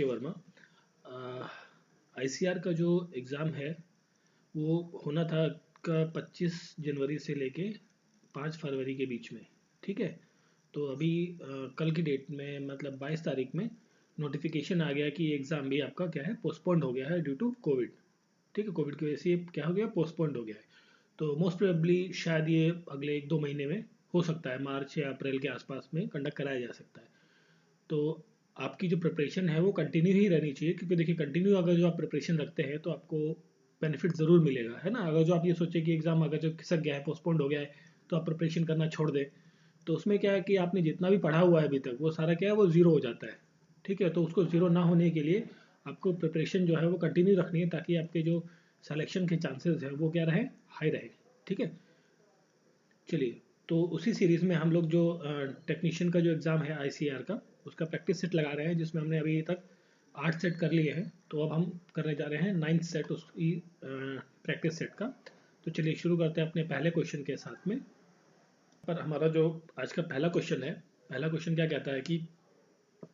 के वर्मा। आईसीआर का जो एग्ज़ाम है वो होना था का 25 जनवरी से लेके 5 फरवरी के बीच में। ठीक है, तो अभी कल की डेट में मतलब 22 तारीख में नोटिफिकेशन आ गया कि ये एग्ज़ाम भी आपका क्या है, पोस्टपोन्ड हो गया है ड्यू टू कोविड। ठीक है, कोविड की वजह से ये क्या हो गया, पोस्टपोन्ड हो गया है। तो मोस्ट प्रोबेबली शायद ये अगले 1-2 महीने में हो सकता है, मार्च या अप्रैल के आसपास में कंडक्ट कराया जा सकता है। तो आपकी जो प्रिपरेशन है वो कंटिन्यू ही रहनी चाहिए, क्योंकि देखिए कंटिन्यू अगर जो आप प्रिपरेशन रखते हैं तो आपको बेनिफिट ज़रूर मिलेगा, है ना। अगर जो आप ये सोचे कि एग्ज़ाम अगर जो खिसक गया है, पोस्टपोन्ड हो गया है, तो आप प्रिपरेशन करना छोड़ दें, तो उसमें क्या है कि आपने जितना भी पढ़ा हुआ है अभी तक वो सारा क्या है, वो ज़ीरो हो जाता है। ठीक है, तो उसको ज़ीरो ना होने के लिए आपको प्रिपरेशन जो है वो कंटिन्यू रखनी है, ताकि आपके जो सिलेक्शन के चांसेस हैं वो क्या रहे, हाई रहे। ठीक है, चलिए, तो उसी सीरीज़ में हम लोग जो टेक्नीशियन का जो एग्ज़ाम है आईसीआर का, उसका प्रैक्टिस सेट लगा रहे हैं, जिसमें हमने अभी तक 8 सेट कर लिए हैं। तो अब हम करने जा रहे हैं 9th सेट उसकी प्रैक्टिस सेट का। तो चलिए शुरू करते हैं अपने पहले क्वेश्चन के साथ में। पर हमारा जो आज का पहला क्वेश्चन है, पहला क्वेश्चन क्या कहता है कि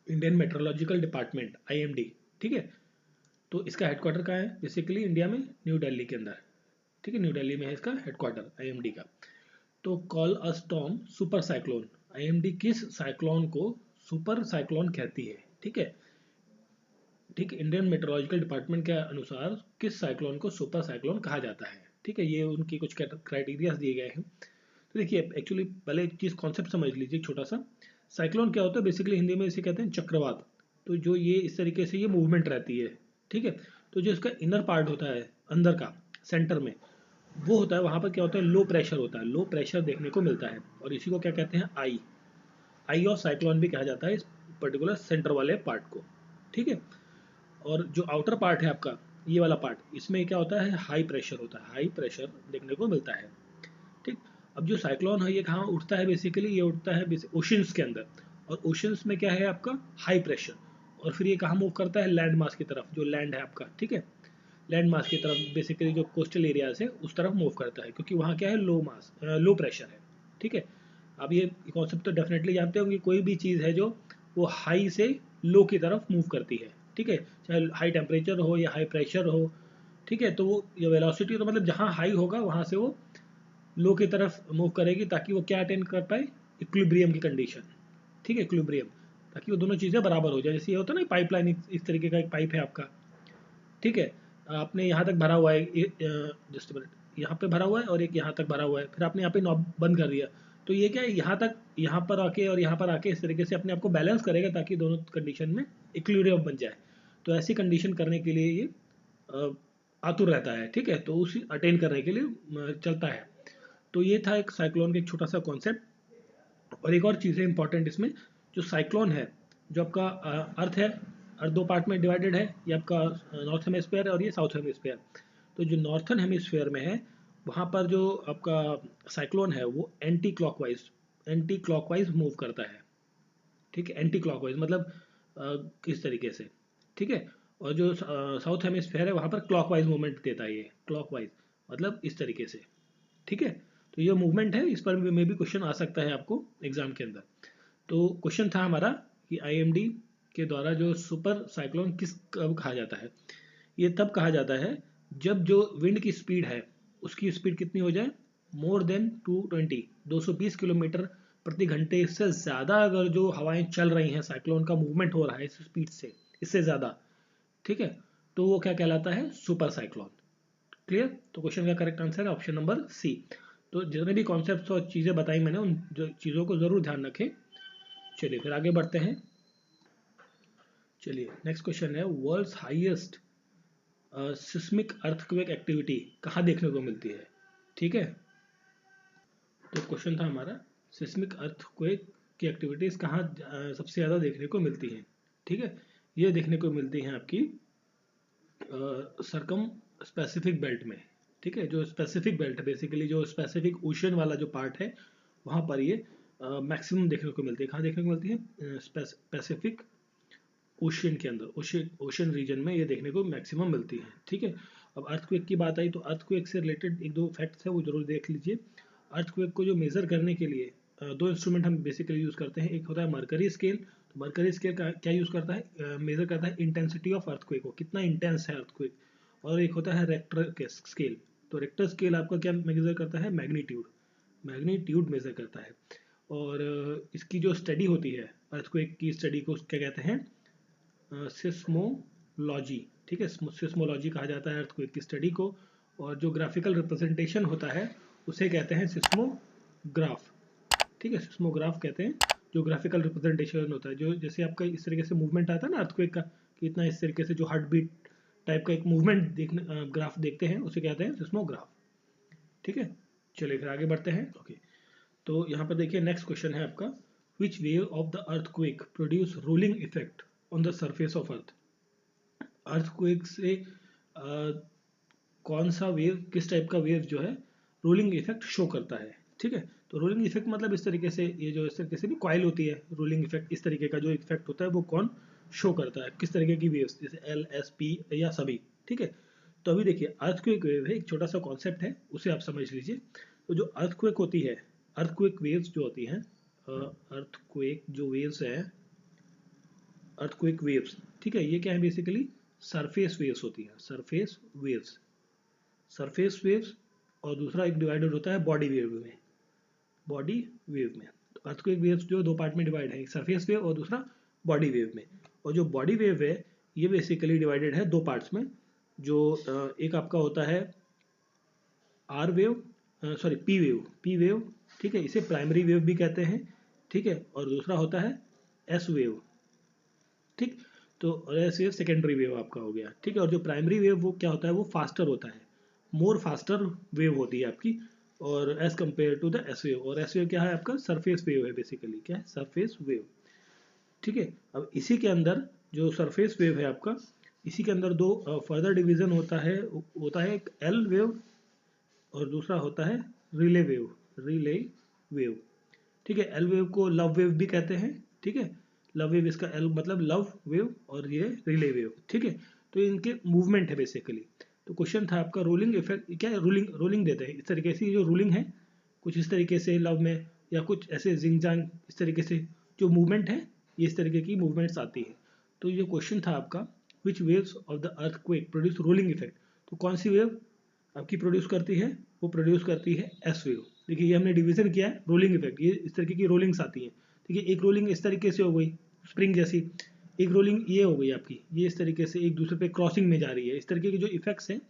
इंडियन मेट्रोलॉजिकल डिपार्टमेंट आईएमडी, ठीक है, तो इसका हेडक्वार्टर कहाँ है, बेसिकली इंडिया में न्यू दिल्ली के अंदर। ठीक है, न्यू दिल्ली में है इसका हेडक्वार्टर आईएमडी का। तो कॉल अ स्टॉर्म सुपर साइक्लोन, आईएमडी किस साइक्लोन को सुपर साइक्लोन कहती है। ठीक है, ठीक, इंडियन मेट्रोलॉजिकल डिपार्टमेंट के अनुसार किस साइक्लोन को सुपर साइक्लोन कहा जाता है। ठीक है, ये उनकी कुछ क्राइटेरियाज दिए गए हैं। तो देखिए एक्चुअली पहले एक चीज़ कॉन्सेप्ट समझ लीजिए छोटा सा। साइक्लोन क्या होता है, बेसिकली हिंदी में इसे कहते हैं चक्रवात। तो जो ये इस तरीके से ये मूवमेंट रहती है। ठीक है, तो जो इसका इनर पार्ट होता है अंदर का, सेंटर में, वो होता है, वहाँ पर क्या होता है, लो प्रेशर होता है, लो प्रेशर देखने को मिलता है, और इसी को क्या कहते हैं, आई ऑफ साइक्लोन भी कहा जाता है इस पर्टिकुलर सेंटर वाले पार्ट को। ठीक है, और जो आउटर पार्ट है आपका, ये वाला पार्ट, इसमें क्या होता है, हाई प्रेशर होता है, हाई प्रेशर देखने को मिलता है। ठीक, अब जो साइक्लोन है ये कहाँ उठता है, बेसिकली ये उठता है ओशंस के अंदर, और ओशंस में क्या है आपका, हाई प्रेशर, और फिर ये कहाँ मूव करता है, लैंड मास की तरफ, जो लैंड है आपका। ठीक है, लैंड मास की तरफ, बेसिकली जो कोस्टल एरिया से उस तरफ मूव करता है, क्योंकि वहाँ क्या है, लो प्रेशर है। ठीक है, अब ये कॉन्सेप्ट तो डेफिनेटली जानते होंगे, कोई भी चीज़ है जो वो हाई से लो की तरफ मूव करती है। ठीक है, चाहे हाई टेम्परेचर हो या हाई प्रेशर हो। ठीक है, तो वो ये वेलोसिटी, तो मतलब जहाँ हाई होगा वहाँ से वो लो की तरफ मूव करेगी, ताकि वो क्या अटेन कर पाए, इक्विलिब्रियम की कंडीशन। ठीक है, इक्विलिब्रियम, ताकि वो दोनों चीज़ें बराबर हो जाए। जैसे ये होता है ना, पाइपलाइन, इस तरीके का एक पाइप है आपका। ठीक है, आपने यहाँ तक भरा हुआ है, जस्ट मिनट, यहाँ पे भरा हुआ है और एक यहाँ तक भरा हुआ है, फिर आपने यहाँ पे नॉब बंद कर दिया, तो ये क्या है, यहाँ तक, यहाँ पर आके और यहाँ पर आके इस तरीके से अपने आप को बैलेंस करेगा, ताकि दोनों कंडीशन में इक्विलिब्रियम बन जाए। तो ऐसी कंडीशन करने के लिए ये आतुर रहता है। ठीक है, तो उसी अटेन करने के लिए चलता है। तो ये था एक साइक्लोन का एक छोटा सा कॉन्सेप्ट। और एक और चीज़ है इंपॉर्टेंट इसमें, जो साइक्लोन है, जो आपका अर्थ है, अर्थ दो पार्ट में डिवाइडेड है, ये आपका नॉर्थ हेमिस्फीयर है और ये साउथ हेमिस्फीयर। तो जो नॉर्थन हेमिस्फीयर में है, वहाँ पर जो आपका साइक्लोन है वो एंटी क्लॉकवाइज मूव करता है। ठीक है, एंटी क्लॉकवाइज मतलब किस तरीके से। ठीक है, और जो साउथ हेमिस्फीयर है वहाँ पर क्लॉकवाइज मूवमेंट देता है, ये क्लॉकवाइज मतलब इस तरीके से। ठीक है, तो ये मूवमेंट है, इस पर में भी क्वेश्चन आ सकता है आपको एग्जाम के अंदर। तो क्वेश्चन था हमारा कि आईएमडी के द्वारा जो सुपर साइक्लोन किस कब कहा जाता है। ये तब कहा जाता है जब जो विंड की स्पीड है उसकी स्पीड कितनी हो जाए, मोर देन 220 किलोमीटर प्रति घंटे से ज़्यादा अगर जो हवाएं चल रही हैं, साइक्लोन का मूवमेंट हो रहा है इस स्पीड से, इससे ज़्यादा। ठीक है, तो वो क्या कहलाता है, सुपर साइक्लोन। क्लियर, तो क्वेश्चन का करेक्ट आंसर है ऑप्शन नंबर सी। तो जितने भी कॉन्सेप्ट्स और चीज़ें बताई मैंने, उन जो चीज़ों को ज़रूर ध्यान रखें। चलिए फिर आगे बढ़ते हैं। चलिए नेक्स्ट क्वेश्चन है, world's highest seismic earthquake activity कहाँ देखने को मिलती है। ठीक है, तो क्वेश्चन था हमारा, सिस्मिक अर्थक्वेक की एक्टिविटीज़ कहाँ सबसे ज़्यादा देखने को मिलती हैं। ठीक है, ये देखने को मिलती हैं आपकी सरकम स्पेसिफिक बेल्ट में। ठीक है, जो स्पेसिफिक बेल्ट है, बेसिकली जो स्पेसिफिक ओशन वाला जो पार्ट है, वहाँ पर ये मैक्सिमम देखने को मिलती है। कहाँ देखने को मिलती है, स्पेसिफिक ओशियन के अंदर, ओशन रीजन में ये देखने को मैक्सिमम मिलती है। ठीक है, अब अर्थक्वेक की बात आई तो अर्थक्वेक से रिलेटेड एक दो फैक्ट्स है वो जरूर देख लीजिए। अर्थक्वेक को जो मेज़र करने के लिए दो इंस्ट्रूमेंट हम बेसिकली यूज़ करते हैं। एक होता है मरकरी स्केल। तो मरकरी स्केल का क्या यूज़ करता है, मेजर करता है इंटेंसिटी ऑफ अर्थक्वेक को, कितना इंटेंस है अर्थक्वेक। और एक होता है रेक्टर स्केल। तो रेक्टर स्केल आपका क्या मेजर करता है, मैग्नीट्यूड, मैग्नीट्यूड मेजर करता है। और इसकी जो स्टडी होती है अर्थक्वेक की स्टडी को क्या कहते हैं, सिस्मोलॉजी। ठीक है, सिस्मोलॉजी कहा जाता है अर्थक्वेक की स्टडी को। और जो ग्राफिकल रिप्रेजेंटेशन होता है उसे कहते हैं सिस्मोग्राफ। ठीक है, सिस्मोग्राफ कहते हैं जो ग्राफिकल रिप्रेजेंटेशन होता है, जो जैसे आपका इस तरीके से मूवमेंट आता है ना अर्थक्वेक का, कि इतना इस तरीके से जो हार्ट बीट टाइप का एक मूवमेंट देखने ग्राफ देखते हैं उसे कहते हैं सिस्मोग्राफ। ठीक है, चलिए फिर आगे बढ़ते हैं। ओके, तो यहाँ पर देखिए नेक्स्ट क्वेश्चन है आपका, which wave of the earthquake produce rolling effect on the surface of earth. Earthquake से कौन सा वेव, किस टाइप का वेव जो है रोलिंग इफेक्ट शो करता है। ठीक है, तो रोलिंग इफेक्ट मतलब इस तरीके से, ये जो इस तरीके से भी कॉइल होती है, रोलिंग इफेक्ट इस तरीके का जो इफेक्ट होता है वो कौन शो करता है, किस तरीके की वेव्स, जैसे एल एस पी या सभी। ठीक है, तो अभी देखिए अर्थक्वेक वेव है, एक छोटा सा कॉन्सेप्ट है उसे आप समझ लीजिए। तो जो अर्थक्वेक होती है, अर्थक्वेक वेव्स जो होती हैं, अर्थक्वेक जो वेव्स है, अर्थक्वेक वेव्स, ठीक है, ये क्या है बेसिकली सरफेस वेव्स होती हैं, सरफेस वेव्स, सरफेस वेव्स। और दूसरा एक डिवाइडेड होता है बॉडी वेव में, बॉडी वेव में। तो अर्थक्वेक वेव्स जो दो पार्ट में डिवाइड है, एक सरफेस वेव और दूसरा बॉडी वेव में। और जो बॉडी वेव है ये बेसिकली डिवाइडेड है दो पार्ट्स में। जो एक आपका होता है R wave, sorry P wave, P wave. ठीक है, इसे प्राइमरी वेव भी कहते हैं। ठीक है, और दूसरा होता है एस वेव। ठीक, तो एस वेव सेकेंडरी वेव आपका हो गया। ठीक है, और जो प्राइमरी वेव वो क्या होता है, वो फास्टर होता है, मोर फास्टर वेव होती है आपकी, और as compare to the S wave. और एस वेव क्या है आपका, सरफेस वेव है बेसिकली, क्या है, सरफेस वेव। ठीक है, अब इसी के अंदर जो सरफेस वेव है आपका, इसी के अंदर दो फर्दर डिवीजन होता है एक एल वेव और दूसरा होता है रिले वेव, रिले वेव। ठीक है, एल वेव को लव वेव भी कहते हैं। ठीक है, लव वेव, इसका एल मतलब लव वेव और ये रिले वेव। ठीक है, तो इनके मूवमेंट है बेसिकली। तो क्वेश्चन था आपका रोलिंग इफेक्ट, क्या है, रोलिंग, रोलिंग देते हैं इस तरीके से, जो रोलिंग है कुछ इस तरीके से लव में, या कुछ ऐसे जिंगजांग इस तरीके से जो मूवमेंट है, ये इस तरीके की मूवमेंट्स आती है। तो ये क्वेश्चन था आपका, which waves of the earthquake produce rolling effect. तो कौन सी वेव आपकी प्रोड्यूस करती है, वो प्रोड्यूस करती है एस वेव। देखिए ये हमने डिवीजन किया है रोलिंग इफेक्ट, ये इस तरीके की रोलिंग्स आती हैं। ठीक है, एक रोलिंग इस तरीके से हो गई स्प्रिंग जैसी, एक रोलिंग ये हो गई आपकी, ये इस तरीके से एक दूसरे पे क्रॉसिंग में जा रही है। इस तरीके के जो इफेक्ट्स हैं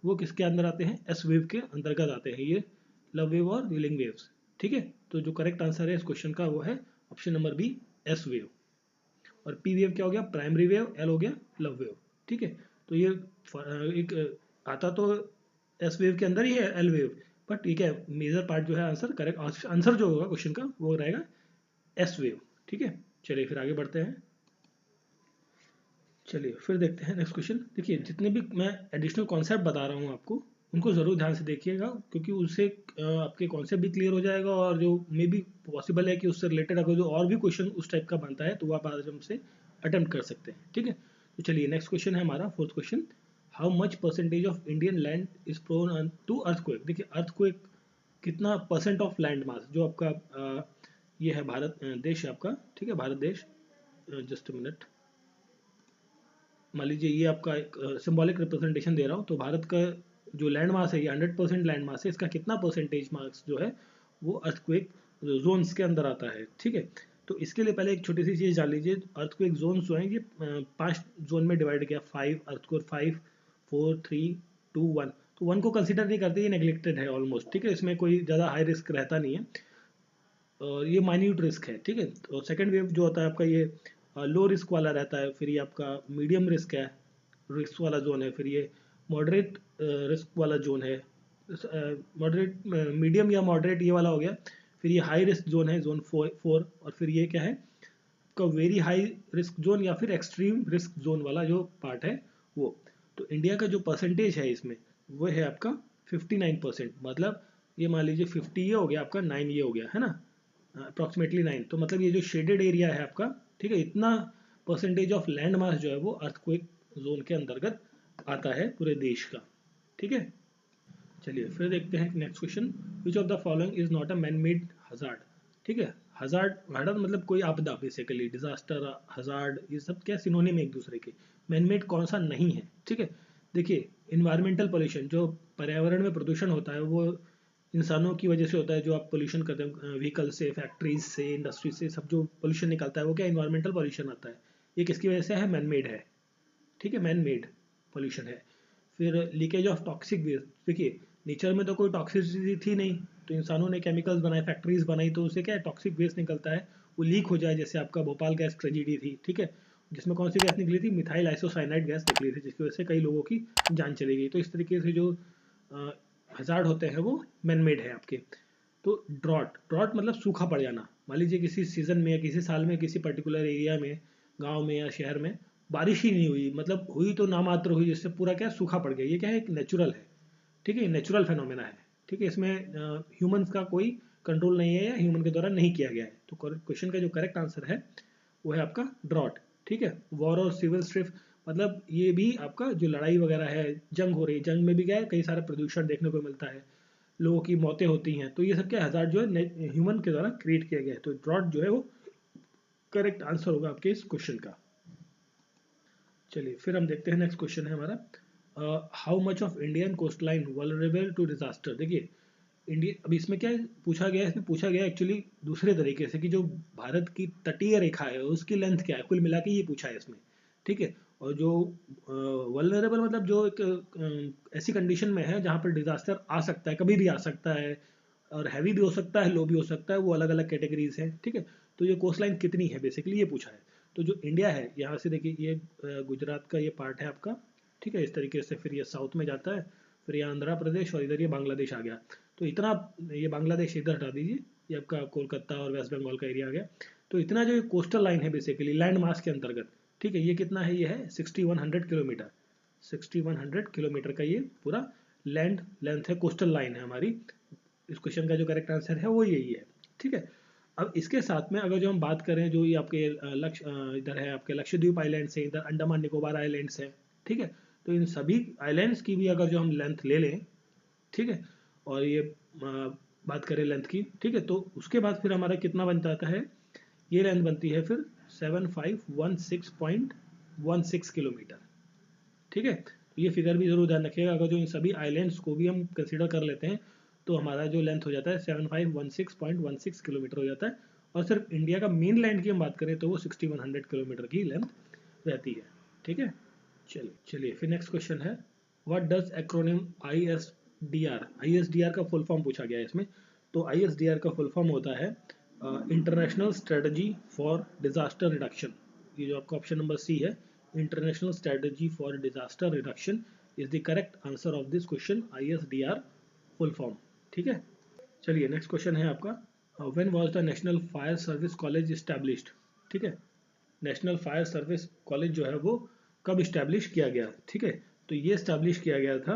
वो किसके अंदर आते हैं, एस वेव के अंतर्गत आते हैं, ये लव वेव और रोलिंग वेव्स। ठीक है, तो जो करेक्ट आंसर है इस क्वेश्चन का वो है option number B, S wave. और पी वेव क्या हो गया, प्राइमरी वेव, एल हो गया लव वेव। ठीक है, तो ये एक आता तो एस वेव के अंदर ही है एल वेव, बट ठीक है, मेजर पार्ट जो है आंसर, करेक्ट आंसर जो होगा क्वेश्चन का वो रहेगा एस वेव। ठीक है, चलिए फिर आगे बढ़ते हैं। चलिए फिर देखते हैं नेक्स्ट क्वेश्चन। देखिए जितने भी मैं एडिशनल कॉन्सेप्ट बता रहा हूँ आपको, उनको ज़रूर ध्यान से देखिएगा, क्योंकि उससे आपके कॉन्सेप्ट भी क्लियर हो जाएगा, और जो मे बी पॉसिबल है कि उससे रिलेटेड अगर जो और भी क्वेश्चन उस टाइप का बनता है तो वो आप आज हमसे अटेम्प्ट कर सकते हैं। ठीक है, तो चलिए नेक्स्ट क्वेश्चन है हमारा fourth question, how much percentage of Indian land is prone to earthquake. देखिए अर्थक्वेक कितना परसेंट ऑफ लैंड मास जो आपका ये है भारत देश है आपका। ठीक है, भारत देश, जस्ट मिनट, मान लीजिए ये आपका एक सिंबॉलिक रिप्रेजेंटेशन दे रहा हूँ, तो भारत का जो लैंड मास है ये 100% लैंड मास है, इसका कितना परसेंटेज मास जो है वो अर्थक्वेक जोन्स के अंदर आता है। ठीक है, तो इसके लिए पहले एक छोटी सी चीज़ जान लीजिए, अर्थक्वेक जोन्स जो हैं ये 5 जोन में डिवाइड किया, 5 अर्थक्वेक, 5 4 3 2 1। तो 1 को कंसिडर नहीं करते, ये नेग्लेक्टेड है ऑलमोस्ट। ठीक है, इसमें कोई ज़्यादा हाई रिस्क रहता नहीं है, और ये माइन्यूट रिस्क है। ठीक है, तो सेकंड वेव जो होता है आपका ये लो रिस्क वाला रहता है, फिर ये आपका मीडियम रिस्क है, रिस्क वाला जोन है, फिर ये मॉडरेट रिस्क वाला जोन है, मॉडरेट मीडियम या मॉडरेट ये वाला हो गया, फिर ये हाई रिस्क जोन है, जोन 4, और फिर ये क्या है का वेरी हाई रिस्क जोन या फिर एक्सट्रीम रिस्क जोन वाला जो पार्ट है वो। तो इंडिया का जो परसेंटेज है इसमें वो है आपका 59%। मतलब ये मान लीजिए 50 ये हो गया आपका, 9 ये हो गया, है ना, अप्रॉक्सीमेटली 9। तो मतलब ये जो शेडेड एरिया है आपका, ठीक है, इतना परसेंटेज ऑफ लैंड मास जो है वो अर्थक्वेक जोन के अंतर्गत आता है पूरे देश का। ठीक है, चलिए फिर देखते हैं next question, which of the following is not a man made hazard. ठीक है। हजार्ड हजार्ड मतलब कोई आपदा, बेसिकली डिजास्टर, हजार्ड, ये सब क्या सिनोनिम है एक दूसरे के। मैनमेड कौन सा नहीं है, ठीक है। देखिए, इन्वायरमेंटल पोल्यूशन, जो पर्यावरण में प्रदूषण होता है वो इंसानों की वजह से होता है। जो आप पोल्यूशन करते हैं व्हीकल से, फैक्ट्रीज से, इंडस्ट्री से, सब जो पोल्यूशन निकलता है वो क्या इन्वायरमेंटल पोल्यूशन आता है। ये किसकी वजह से है? मैन मेड है, ठीक है, मैन मेड पोल्यूशन है। फिर लीकेज ऑफ टॉक्सिक वेस्ट, देखिए नेचर में तो कोई टॉक्सिसिटी थी नहीं, तो इंसानों ने केमिकल्स बनाए, फैक्ट्रीज बनाई, तो उससे क्या है टॉक्सिक वेस्ट निकलता है, वो लीक हो जाए। जैसे आपका भोपाल गैस ट्रेजिडी थी, ठीक है, जिसमें कौन सी गैस निकली थी? मिथाइल आइसोसाइनाइड गैस निकली थी, जिसकी वजह से कई लोगों की जान चली गई। तो इस तरीके से जो हजार्ड होते हैं वो मैन मेड है आपके। तो ड्रॉट, ड्रॉट मतलब सूखा पड़ जाना। मान लीजिए किसी सीजन में या किसी साल में किसी पर्टिकुलर एरिया में, गांव में या शहर में बारिश ही नहीं हुई, मतलब हुई तो नामात्र हुई, जिससे पूरा क्या सूखा पड़ गया। ये क्या है? एक नेचुरल है, ठीक है, नेचुरल फेनोमेना है, ठीक है। इसमें ह्यूमंस का कोई कंट्रोल नहीं है या ह्यूमन के द्वारा नहीं किया गया है। तो क्वेश्चन का जो करेक्ट आंसर है वो है आपका ड्रॉट, ठीक है। वॉर और सिविल स्ट्रिफ, मतलब ये भी आपका जो लड़ाई वगैरह है, जंग हो रही है, जंग में भी क्या है कई सारा प्रदूषण देखने को मिलता है, लोगों की मौतें होती हैं। तो ये सब क्या हज़ार्ड जो है ह्यूमन के द्वारा क्रिएट किया गया है। तो ड्रॉट जो है वो करेक्ट आंसर होगा आपके इस क्वेश्चन का। चलिए फिर हम देखते हैं, नेक्स्ट क्वेश्चन है हमारा, how much of Indian coast line vulnerable to disaster. देखिए इंडिया, अब इसमें क्या पूछा गया है? इसमें पूछा गया एक्चुअली दूसरे तरीके से कि जो भारत की तटीय रेखा है उसकी लेंथ क्या है, कुल मिला के ये पूछा है इसमें, ठीक है। और जो वल्नरेबल मतलब जो एक ऐसी कंडीशन में है जहाँ पर डिजास्टर आ सकता है, कभी भी आ सकता है, और हैवी भी हो सकता है, लो भी हो सकता है, वो अलग अलग कैटेगरीज हैं, ठीक है। तो ये कोस्ट लाइन कितनी है बेसिकली ये पूछा है। तो जो इंडिया है यहाँ से देखिए ये गुजरात का ये पार्ट है आपका, ठीक है, इस तरीके से फिर ये साउथ में जाता है, फिर ये आंध्र प्रदेश और इधर ये बांग्लादेश आ गया। तो इतना, ये बांग्लादेश इधर हटा दीजिए, ये आपका कोलकाता और वेस्ट बंगाल का एरिया आ गया। तो इतना जो कोस्टल लाइन है बेसिकली लैंड मास के अंतर्गत, ठीक है, ये कितना है? ये है 6100 किलोमीटर, 6100 किलोमीटर का ये पूरा लैंड लेंथ है, कोस्टल लाइन है हमारी। इस क्वेश्चन का जो करेक्ट आंसर है वो यही है, ठीक है। अब इसके साथ में अगर जो हम बात करें, जो ये आपके इधर है आपके लक्षद्वीप आइलैंड्स है, इधर अंडमान निकोबार आइलैंड्स है, ठीक है। तो इन सभी आइलैंड्स की भी अगर जो हम लेंथ ले लें, ठीक है, और ये बात करें लेंथ की, ठीक है, तो उसके बाद फिर हमारा कितना बन जाता है? ये लेंथ बनती है फिर 7516.16 किलोमीटर, ठीक है। तो ये फिगर भी जरूर ध्यान रखिएगा, अगर जो इन सभी आइलैंड्स को भी हम कंसिडर कर लेते हैं तो हमारा जो लेंथ हो जाता है 7516.16 किलोमीटर हो जाता है। और सिर्फ इंडिया का मेन लैंड की हम बात करें तो वो 6100 किलोमीटर की लेंथ रहती है, ठीक है। चलिए चलिए फिर नेक्स्ट क्वेश्चन है, what does acronym ISDR, ISDR का फुल फॉर्म पूछा गया है इसमें। तो ISDR का फुल फॉर्म होता है international strategy for disaster reduction. ये जो आपका ऑप्शन नंबर सी है, international strategy for disaster reduction is the correct answer of this question, ISDR full form, ठीक है। चलिए नेक्स्ट क्वेश्चन है आपका, when was the national fire service college established, ठीक है। नेशनल फायर सर्विस कॉलेज जो है वो कब इस्टेब्लिश किया गया, ठीक है। तो ये इस्टेब्लिश किया गया था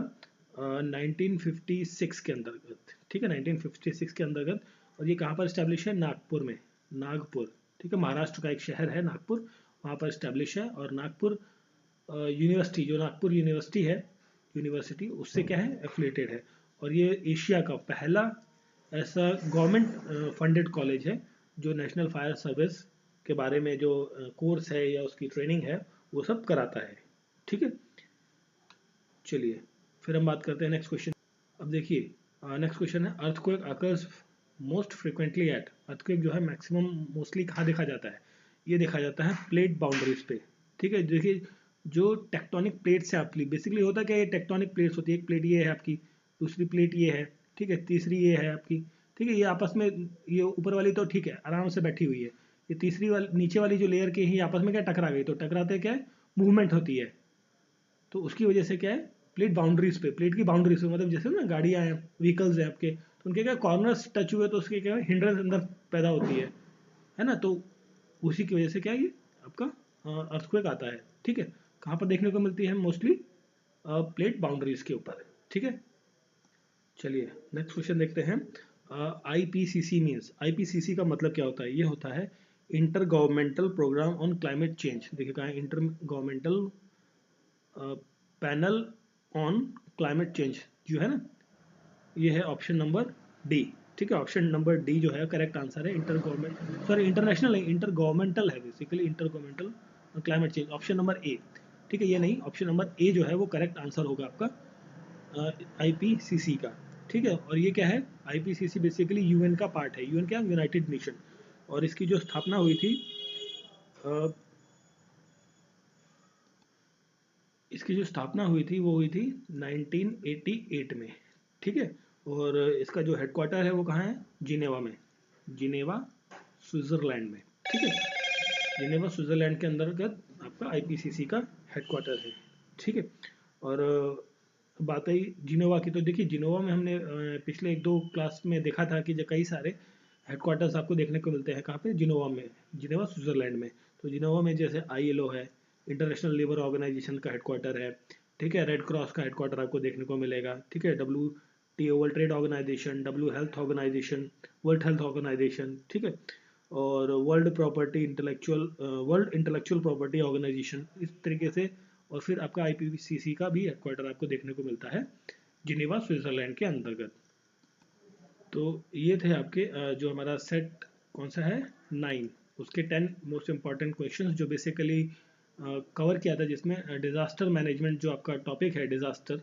1956 के अंतर्गत, ठीक है, 1956 के अंतर्गत। और ये कहाँ पर इस्टेब्लिश है? नागपुर में, नागपुर, ठीक है, महाराष्ट्र का एक शहर है नागपुर, वहाँ पर इस्टेब्लिश है। और नागपुर यूनिवर्सिटी, जो नागपुर यूनिवर्सिटी है, यूनिवर्सिटी उससे क्या है? एफिलेटेड है। और ये एशिया का पहला ऐसा गवर्नमेंट फंडेड कॉलेज है जो नेशनल फायर सर्विस के बारे में जो कोर्स है या उसकी ट्रेनिंग है वो सब कराता है, ठीक है। चलिए फिर हम बात करते हैं नेक्स्ट क्वेश्चन। अब देखिए नेक्स्ट क्वेश्चन है, earthquake occurs most frequently at, earthquake जो है मैक्सिमम मोस्टली कहाँ देखा जाता है? ये देखा जाता है प्लेट बाउंड्रीज पे, ठीक है। देखिए जो टेक्टोनिक प्लेट्स है आपकी, बेसिकली होता क्या है, टेक्टोनिक प्लेट्स होती है, एक प्लेट ये है आपकी, दूसरी प्लेट ये है, ठीक है, तीसरी ये है आपकी, ठीक है। ये आपस में, ये ऊपर वाली तो ठीक है आराम से बैठी हुई है, ये तीसरी वाली नीचे वाली जो लेयर के ही आपस में क्या टकरा गई, तो टकराते क्या है? मूवमेंट होती है। तो उसकी वजह से क्या है? प्लेट बाउंड्रीज पे, प्लेट की बाउंड्रीज पे, मतलब जैसे ना गाड़ियाँ हैं, व्हीकल्स हैं आपके, तो उनके क्या कॉर्नर्स टच हुए तो उसके क्या हिंड्रेंस अंदर पैदा होती है ना। तो उसी की वजह से क्या है, ये आपका अर्थक्वेक आता है, ठीक है। कहाँ पर देखने को मिलती है? मोस्टली प्लेट बाउंड्रीज के ऊपर, ठीक है। चलिए नेक्स्ट क्वेश्चन देखते हैं, IPCC मीन्स, IPCC का मतलब क्या होता है? ये होता है intergovernmental programme on climate change. देखिए कहाँ है? Intergovernmental panel on climate change जो है ना, ये है ऑप्शन नंबर डी, ठीक है, ऑप्शन नंबर डी जो है करेक्ट आंसर है। इंटरनेशनल है, इंटर गवर्नमेंटल है basically, inter governmental climate change, option number A. ठीक है, ये नहीं, ऑप्शन नंबर ए जो है वो करेक्ट आंसर होगा आपका आईपीसीसी का। ठीक है, और ये क्या है, आईपीसीसी बेसिकली यूएन का पार्ट है। यूएन क्या, यूनाइटेड नेशन, और इसकी जो स्थापना हुई थी वो हुई थी 1988 में। ठीक है, और इसका जो हेडक्वार्टर है वो कहाँ है, जिनेवा में, जिनेवा स्विट्जरलैंड में। ठीक है, जिनेवा स्विट्जरलैंड के अंतर्गत आपका आईपीसीसी का हेडक्वार्टर है। ठीक है, और बात आई जिनेवा की, तो देखिए जिनेवा में हमने पिछले 1-2 क्लास में देखा था कि जो कई सारे हेडक्वार्टर्स आपको देखने को मिलते हैं, कहाँ पे, जिनेवा में, जिनेवा स्विट्जरलैंड में। तो जिनेवा में जैसे आईएलओ है, इंटरनेशनल लेबर ऑर्गेनाइजेशन का हेडक्वार्टर है। ठीक है, रेड क्रॉस का हेडक्वार्टर आपको देखने को मिलेगा। ठीक है, WTO world trade organisation, world health organisation. ठीक है, और वर्ल्ड इंटेलेक्चुअल प्रॉपर्टी ऑर्गेनाइजेशन, इस तरीके से। और फिर आपका आईपीसीसी का भी हेडक्वार्टर आपको देखने को मिलता है जिनेवा स्विट्जरलैंड के अंतर्गत। तो ये थे आपके जो हमारा सेट कौन सा है, 9, उसके 10 मोस्ट इंपॉर्टेंट क्वेश्चंस जो बेसिकली कवर किया था, जिसमें डिजास्टर मैनेजमेंट जो आपका टॉपिक है, डिजास्टर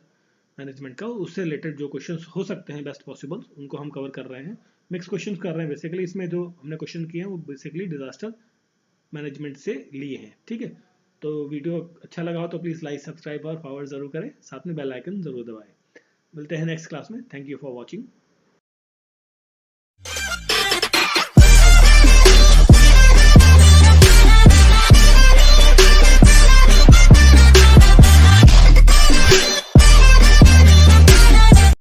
मैनेजमेंट का, उससे रिलेटेड जो क्वेश्चंस हो सकते हैं बेस्ट पॉसिबल, उनको हम कवर कर रहे हैं। मिक्स क्वेश्चंस कर रहे हैं बेसिकली, इसमें जो हमने क्वेश्चन किए हैं वो बेसिकली डिजास्टर मैनेजमेंट से लिए हैं। ठीक है, तो वीडियो अच्छा लगा हो तो प्लीज़ लाइक, सब्सक्राइब और फॉरवर्ड ज़रूर करें, साथ में बेल आइकन ज़रूर दबाएं। मिलते हैं नेक्स्ट क्लास में। Thank you for watching.